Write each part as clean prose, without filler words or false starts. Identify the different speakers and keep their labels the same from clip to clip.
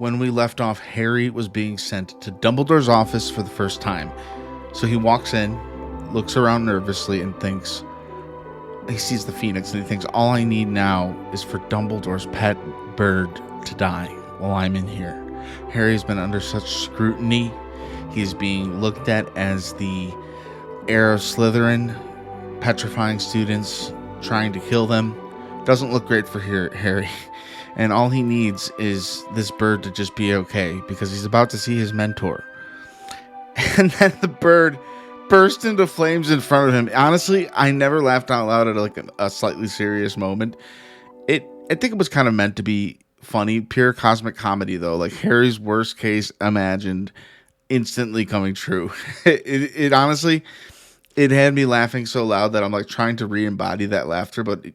Speaker 1: When we left off, Harry was being sent to Dumbledore's office for the first time. So he walks in, looks around nervously, and thinks, he sees the phoenix, and he thinks, all I need now is for Dumbledore's pet bird to die while I'm in here. Harry's been under such scrutiny. He's being looked at as the heir of Slytherin, petrifying students, trying to kill them. Doesn't look great for Harry. And all he needs is this bird to just be okay, because he's about to see his mentor. And then the bird burst into flames in front of him. Honestly, I never laughed out loud at like a slightly serious moment. I think it was kind of meant to be funny, pure cosmic comedy though. Like Harry's worst case imagined instantly coming true. It honestly, it had me laughing so loud that I'm like trying to re-embody that laughter, but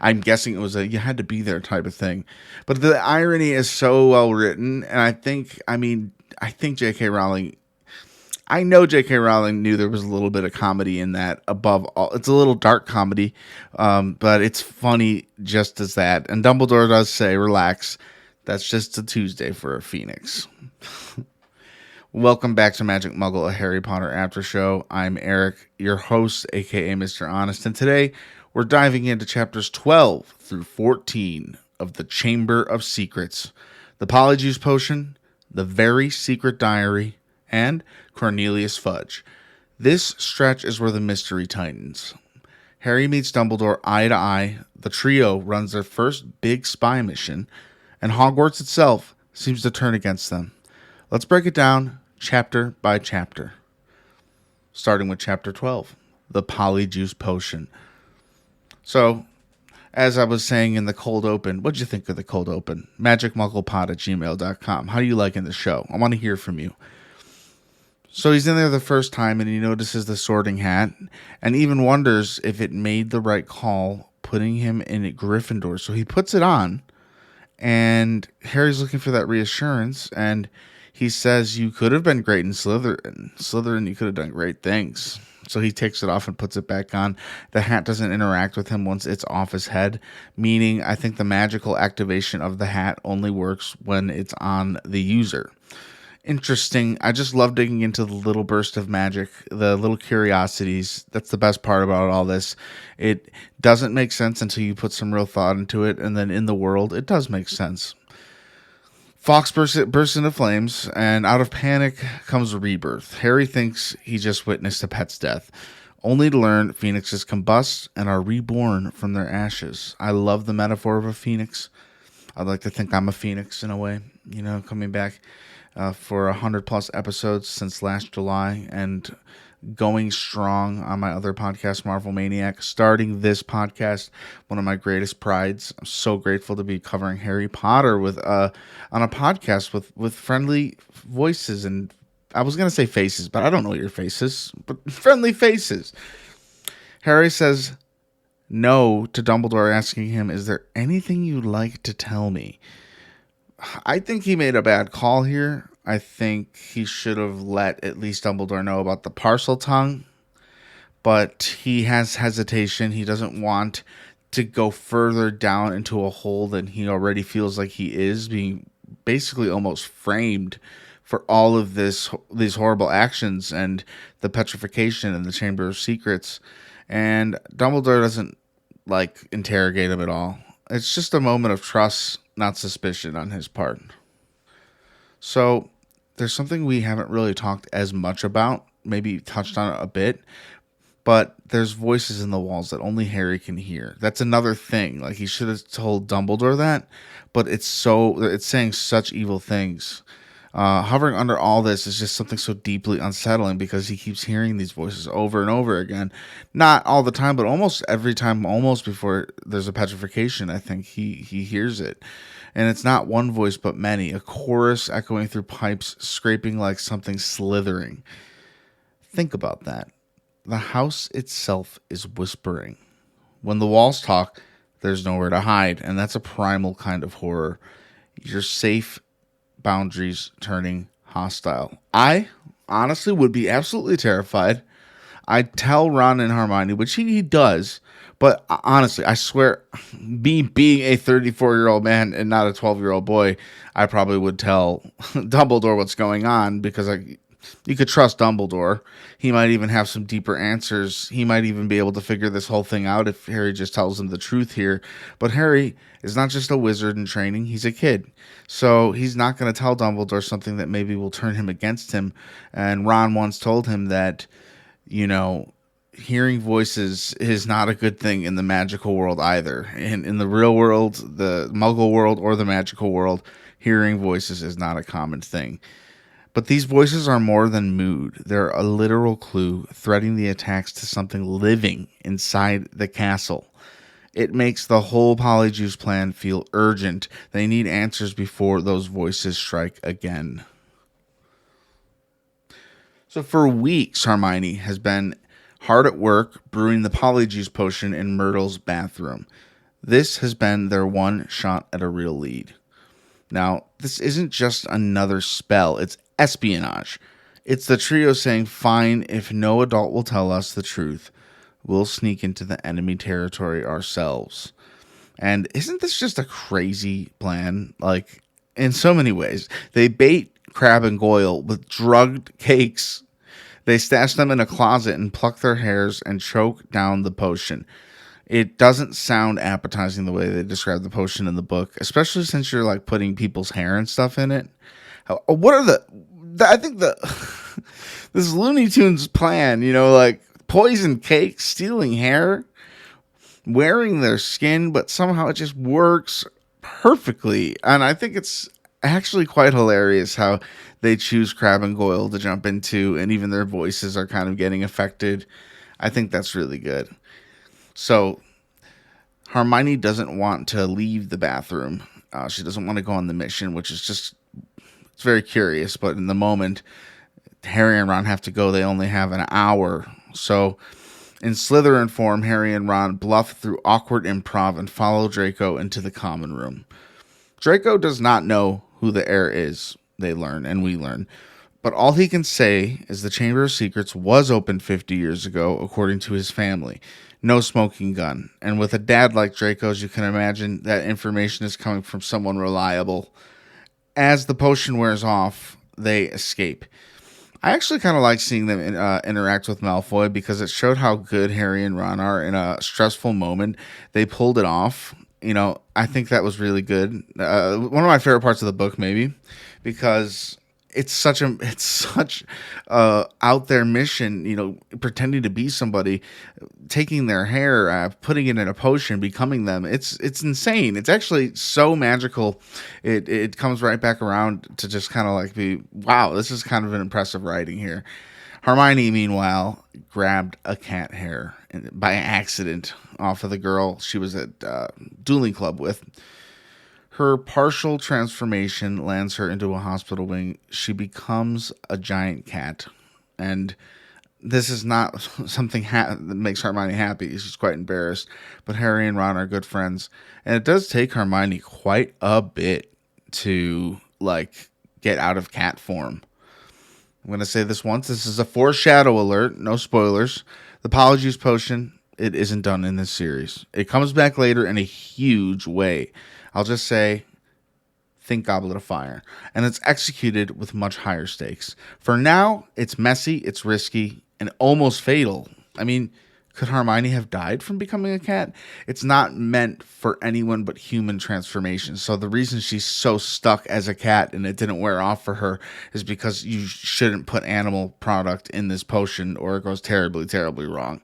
Speaker 1: I'm guessing it was a you had to be there type of thing. But the irony is so well written, and I think J.K. Rowling, I know J.K. Rowling knew there was a little bit of comedy in that above all. It's a little dark comedy, but it's funny just as that. And Dumbledore does say, relax, that's just a Tuesday for a phoenix. Welcome back to Magic Muggle, a Harry Potter after show. I'm Eric, your host, aka Mr. Honest, and today we're diving into chapters 12 through 14 of the Chamber of Secrets, the Polyjuice Potion, the Very Secret Diary, and Cornelius Fudge. This stretch is where the mystery tightens. Harry meets Dumbledore eye to eye, the trio runs their first big spy mission, and Hogwarts itself seems to turn against them. Let's break it down chapter by chapter. Starting with chapter 12, the Polyjuice Potion. So, as I was saying in the cold open, what'd you think of the cold open? magicmugglepod@gmail.com. How do you liking the show? I want to hear from you. So he's in there the first time and he notices the sorting hat and even wonders if it made the right call putting him in at Gryffindor. So he puts it on and Harry's looking for that reassurance and he says, you could have been great in Slytherin. Slytherin, you could have done great things. So he takes it off and puts it back on. The hat doesn't interact with him once it's off his head, meaning I think the magical activation of the hat only works when it's on the user. Interesting. I just love digging into the little burst of magic, the little curiosities. That's the best part about all this. It doesn't make sense until you put some real thought into it, and then in the world, it does make sense. Fawkes bursts into flames, and out of panic comes rebirth. Harry thinks he just witnessed a pet's death, only to learn phoenixes combust and are reborn from their ashes. I love the metaphor of a phoenix. I'd like to think I'm a phoenix in a way, coming back for 100+ episodes since last July and going strong on my other podcast, Marvel Maniac, starting this podcast, one of my greatest prides. I'm so grateful to be covering Harry Potter on a podcast with friendly voices and I was going to say faces, but I don't know your faces, but friendly faces. Harry says no to Dumbledore asking him, is there anything you'd like to tell me? I think he made a bad call here. I think he should have let at least Dumbledore know about the parcel tongue, but he has hesitation. He doesn't want to go further down into a hole than he already feels like he is, being basically almost framed for all of these horrible actions and the petrification in the Chamber of Secrets. And Dumbledore doesn't interrogate him at all. It's just a moment of trust, not suspicion on his part. So there's something we haven't really talked as much about, maybe touched on it a bit, but there's voices in the walls that only Harry can hear. That's another thing. Like, he should have told Dumbledore that, but it's saying such evil things. Hovering under all this is just something so deeply unsettling because he keeps hearing these voices over and over again. Not all the time, but almost every time, almost before there's a petrification, I think he hears it. And it's not one voice, but many. A chorus echoing through pipes, scraping like something slithering. Think about that. The house itself is whispering. When the walls talk, there's nowhere to hide. And that's a primal kind of horror. You're safe, boundaries turning hostile. I honestly would be absolutely terrified. I'd tell Ron and Hermione, which he does, But honestly, I swear, me being a 34-year-old man and not a 12-year-old boy, I probably would tell Dumbledore what's going on, because you could trust Dumbledore. He might even have some deeper answers. He might even be able to figure this whole thing out if Harry just tells him the truth here. But Harry is not just a wizard in training, he's a kid. So he's not going to tell Dumbledore something that maybe will turn him against him. And Ron once told him that, hearing voices is not a good thing in the magical world either. In the real world, the Muggle world, or the magical world, hearing voices is not a common thing. But these voices are more than mood. They're a literal clue threading the attacks to something living inside the castle. It makes the whole Polyjuice plan feel urgent. They need answers before those voices strike again. So for weeks, Hermione has been hard at work brewing the Polyjuice potion in Myrtle's bathroom. This has been their one shot at a real lead. Now, this isn't just another spell, it's espionage. It's the trio saying, fine, if no adult will tell us the truth, we'll sneak into the enemy territory ourselves. And isn't this just a crazy plan? Like, in so many ways. They bait Crabbe and Goyle with drugged cakes. They stash them in a closet and pluck their hairs and choke down the potion. It doesn't sound appetizing the way they describe the potion in the book, especially since you're like putting people's hair and stuff in it. What are I think this Looney Tunes plan, like poison cake, stealing hair, wearing their skin, but somehow it just works perfectly. And I think it's actually quite hilarious how they choose Crabbe and Goyle to jump into, and even their voices are kind of getting affected. I think that's really good. So Hermione doesn't want to leave the bathroom. She doesn't want to go on the mission, which is it's very curious. But in the moment Harry and Ron have to go, they only have an hour. So in Slytherin form, Harry and Ron bluff through awkward improv and follow Draco into the common room. Draco does not know who the heir is, they learn, and we learn. But all he can say is the Chamber of Secrets was opened 50 years ago, according to his family. No smoking gun. And with a dad like Draco's, you can imagine that information is coming from someone reliable. As the potion wears off, they escape. I actually kind of like seeing them interact with Malfoy, because it showed how good Harry and Ron are in a stressful moment. They pulled it off. I think that was really good. One of my favorite parts of the book, maybe, because it's such out there mission, pretending to be somebody, taking their hair, putting it in a potion, becoming them. It's insane. It's actually so magical. It comes right back around to just kind of like be, wow, this is kind of an impressive writing here. Hermione, meanwhile, grabbed a cat hair by accident off of the girl she was at dueling club with. Her partial transformation lands her into a hospital wing. She becomes a giant cat. And this is not something that makes Hermione happy. She's quite embarrassed. But Harry and Ron are good friends. And it does take Hermione quite a bit to, get out of cat form. I'm going to say this once. This is a foreshadow alert. No spoilers. The Polyjuice potion, it isn't done in this series. It comes back later in a huge way. I'll just say, think Goblet of Fire. And it's executed with much higher stakes. For now, it's messy, it's risky, and almost fatal. I mean, could Hermione have died from becoming a cat? It's not meant for anyone but human transformation. So the reason she's so stuck as a cat and it didn't wear off for her is because you shouldn't put animal product in this potion or it goes terribly, terribly wrong.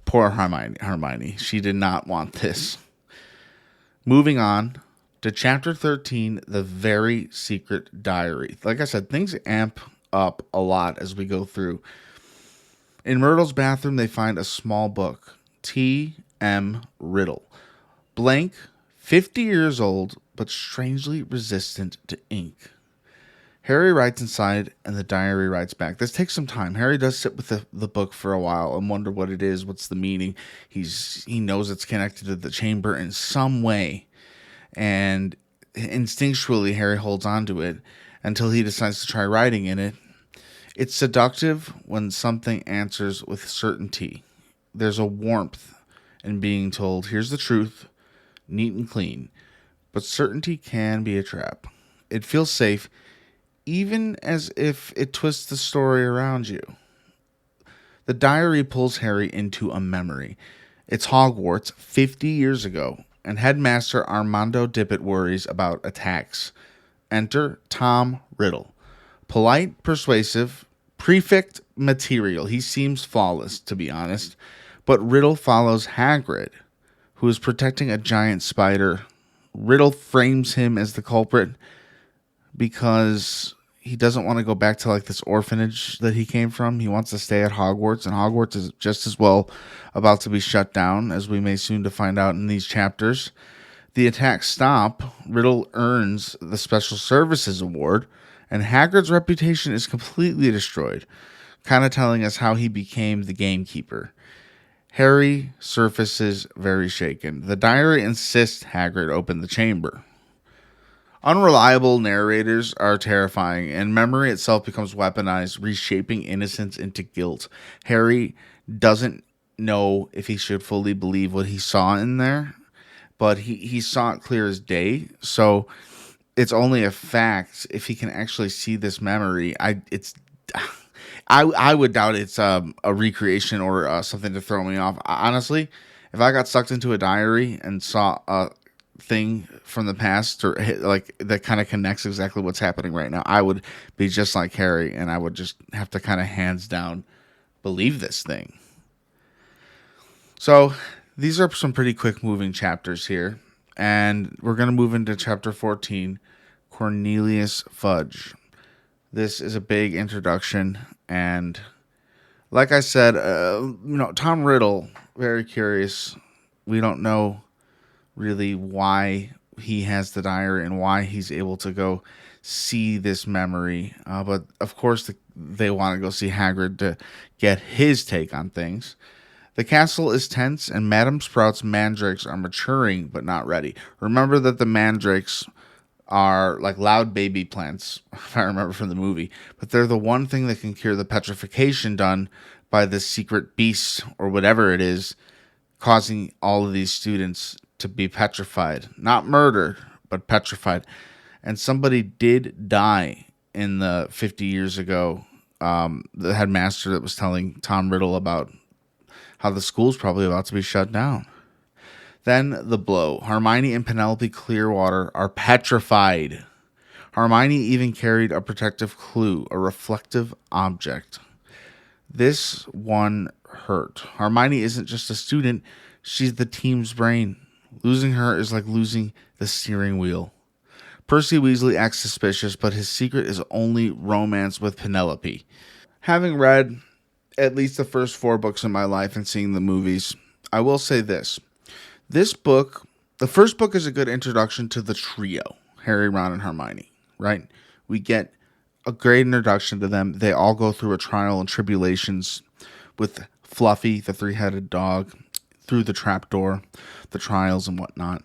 Speaker 1: Poor Hermione. She did not want this. Moving on to Chapter 13, The Very Secret Diary. Like I said, things amp up a lot as we go through. In Myrtle's bathroom, they find a small book, T.M. Riddle. Blank, 50 years old, but strangely resistant to ink. Harry writes inside, and the diary writes back. This takes some time. Harry does sit with the book for a while and wonder what it is, what's the meaning. He knows it's connected to the chamber in some way. And instinctually, Harry holds on to it until he decides to try writing in it. It's seductive when something answers with certainty. There's a warmth and being told, here's the truth, neat and clean. But certainty can be a trap. It feels safe, even as if it twists the story around you. The diary pulls Harry into a memory. It's Hogwarts 50 years ago, and headmaster Armando Dippet worries about attacks. Enter Tom Riddle. Polite, persuasive, prefect material. He seems flawless, to be honest. But Riddle follows Hagrid, who is protecting a giant spider. Riddle frames him as the culprit because he doesn't want to go back to like this orphanage that he came from. He wants to stay at Hogwarts, and Hogwarts is just as well about to be shut down, as we may soon to find out in these chapters. The attacks stop. Riddle earns the Special Services Award, and Hagrid's reputation is completely destroyed, kind of telling us how he became the gamekeeper. Harry surfaces very shaken. The diary insists Hagrid open the chamber. Unreliable narrators are terrifying, and memory itself becomes weaponized, reshaping innocence into guilt. Harry doesn't know if he should fully believe what he saw in there, but he saw it clear as day. So it's only a fact if he can actually see this memory. I would doubt it's a recreation or something to throw me off. Honestly, if I got sucked into a diary and saw a thing from the past or like that kind of connects exactly what's happening right now, I would be just like Harry, and I would just have to kind of hands down believe this thing. So these are some pretty quick moving chapters here, and we're going to move into chapter 14, Cornelius Fudge. This is a big introduction, and like I said, Tom Riddle, very curious. We don't know really why he has the diary and why he's able to go see this memory. But of course, they want to go see Hagrid to get his take on things. The castle is tense, and Madame Sprout's mandrakes are maturing but not ready. Remember that the mandrakes are like loud baby plants, if I remember from the movie, but they're the one thing that can cure the petrification done by this secret beast or whatever it is, causing all of these students to be petrified. Not murdered, but petrified. And somebody did die in the 50 years ago. The headmaster that was telling Tom Riddle about how the school's probably about to be shut down. Then the blow. Hermione and Penelope Clearwater are petrified. Hermione even carried a protective clue, a reflective object. This one hurt. Hermione isn't just a student, she's the team's brain. Losing her is like losing the steering wheel. Percy Weasley acts suspicious, but his secret is only romance with Penelope. Having read at least the first 4 books in my life and seeing the movies, I will say this. This book, the first book is a good introduction to the trio, Harry, Ron, and Hermione, right? We get a great introduction to them. They all go through a trial and tribulations with Fluffy, the 3-headed dog, through the trapdoor, the trials and whatnot.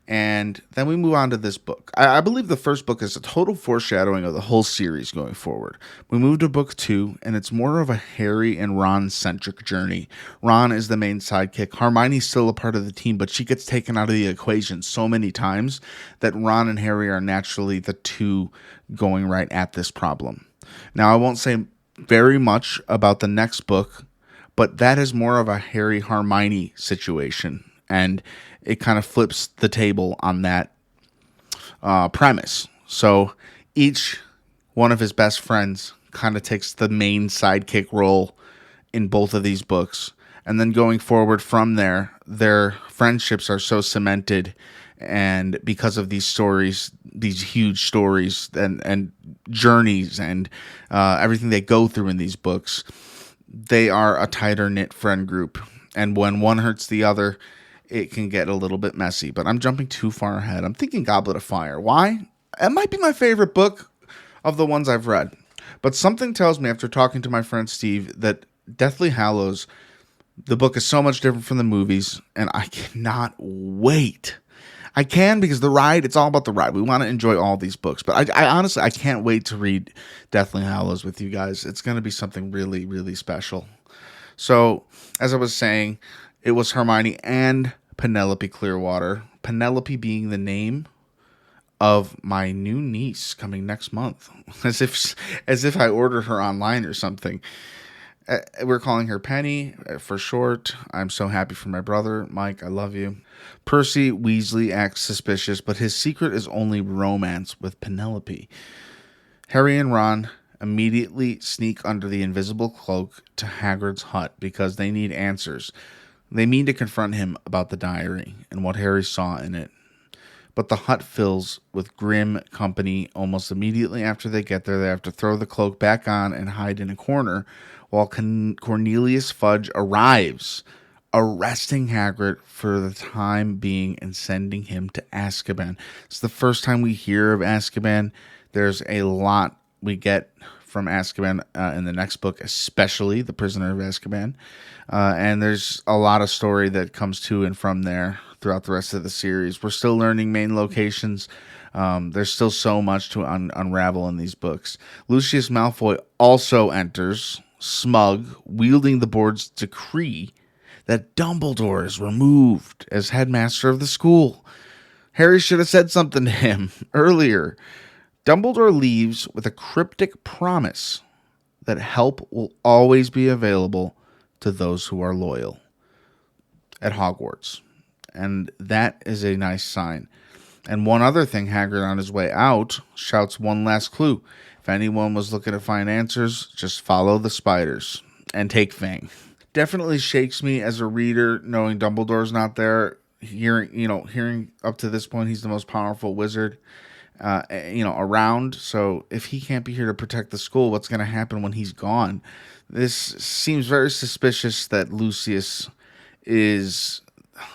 Speaker 1: And then we move on to this book. I believe the first book is a total foreshadowing of the whole series going forward. We move to book 2, and it's more of a Harry and Ron-centric journey. Ron is the main sidekick. Hermione's still a part of the team, but she gets taken out of the equation so many times that Ron and Harry are naturally the two going right at this problem. Now, I won't say very much about the next book, but that is more of a Harry-Hermione situation, and it kind of flips the table on that premise. So each one of his best friends kind of takes the main sidekick role in both of these books. And then going forward from there, their friendships are so cemented. And because of these stories, these huge stories and journeys and everything they go through in these books, they are a tighter knit friend group. And when one hurts the other, it can get a little bit messy, but I'm jumping too far ahead. I'm thinking Goblet of Fire. Why? It might be my favorite book of the ones I've read, but something tells me after talking to my friend Steve that Deathly Hallows, the book is so much different from the movies, and I cannot wait. I can because the ride, it's all about the ride. We want to enjoy all these books, but I honestly, I can't wait to read Deathly Hallows with you guys. It's going to be something really, really special. So, as I was saying, It was Hermione and Penelope Clearwater. Penelope being the name of my new niece coming next month, as if I ordered her online or something. We're calling her Penny for short. I'm so happy for my brother, Mike. I love you. Percy Weasley acts suspicious, but his secret is only romance with Penelope. Harry and Ron immediately sneak under the invisible cloak to Hagrid's hut because they need answers. They mean to confront him about the diary and what Harry saw in it. But the hut fills with grim company almost immediately after they get there. They have to throw the cloak back on and hide in a corner while Cornelius Fudge arrives, arresting Hagrid for the time being and sending him to Azkaban. It's the first time we hear of Azkaban. There's a lot we get from Azkaban in the next book, especially The Prisoner of Azkaban. And there's a lot of story that comes to and from there throughout the rest of the series. We're still learning main locations. There's still so much to unravel in these books. Lucius Malfoy also enters, smug, wielding the board's decree that Dumbledore is removed as headmaster of the school. Harry should have said something to him earlier. Dumbledore leaves with a cryptic promise that help will always be available to those who are loyal at Hogwarts. And that is a nice sign. And one other thing, Hagrid on his way out shouts one last clue. If anyone was looking to find answers, just follow the spiders and take Fang. Definitely shakes me as a reader knowing Dumbledore's not there. Hearing up to this point, he's the most powerful wizard, around. So if he can't be here to protect the school, what's going to happen when he's gone? This seems very suspicious that Lucius is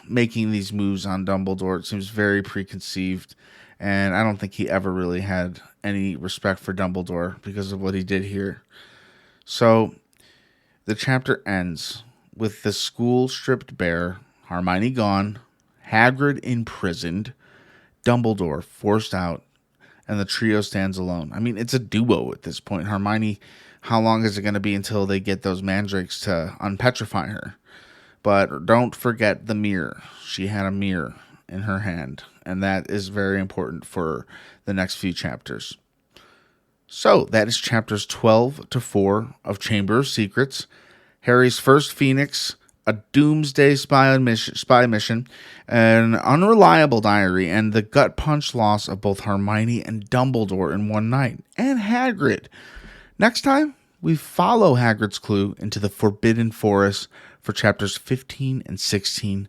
Speaker 1: making these moves on Dumbledore. It seems very preconceived, and I don't think he ever really had any respect for Dumbledore because of what he did here. So the chapter ends with the school stripped bare, Hermione gone, Hagrid imprisoned, Dumbledore forced out, and the trio stands alone. I mean, it's a duo at this point. Hermione, how long is it going to be until they get those mandrakes to unpetrify her? But don't forget the mirror. She had a mirror in her hand, and that is very important for the next few chapters. So that is chapters 12 to 4 of Chamber of Secrets, Harry's first Phoenix, a doomsday spy mission, an unreliable diary, and the gut punch loss of both Hermione and Dumbledore in one night, and Hagrid. Next time, we follow Hagrid's clue into the Forbidden Forest for chapters 15 and 16,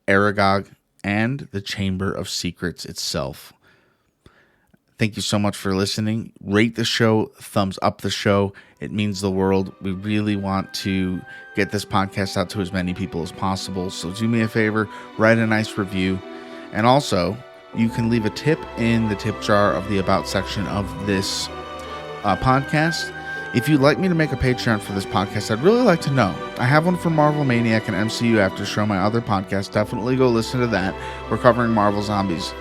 Speaker 1: Aragog, and the Chamber of Secrets itself. Thank you so much for listening. Rate the show, thumbs up the show. It means the world. We really want to get this podcast out to as many people as possible. So do me a favor, write a nice review. And also, you can leave a tip in the tip jar of the About section of this podcast. If you'd like me to make a Patreon for this podcast, I'd really like to know. I have one for Marvel Maniac and MCU Aftershow, my other podcast. Definitely go listen to that. We're covering Marvel Zombies.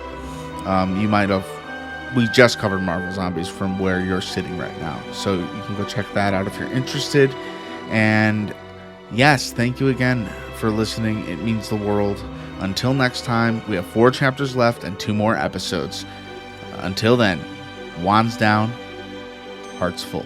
Speaker 1: We just covered Marvel Zombies from where you're sitting right now. So you can go check that out if you're interested. And yes, thank you again for listening. It means the world. Until next time, we have 4 chapters left and 2 more episodes. Until then, wands down, hearts full.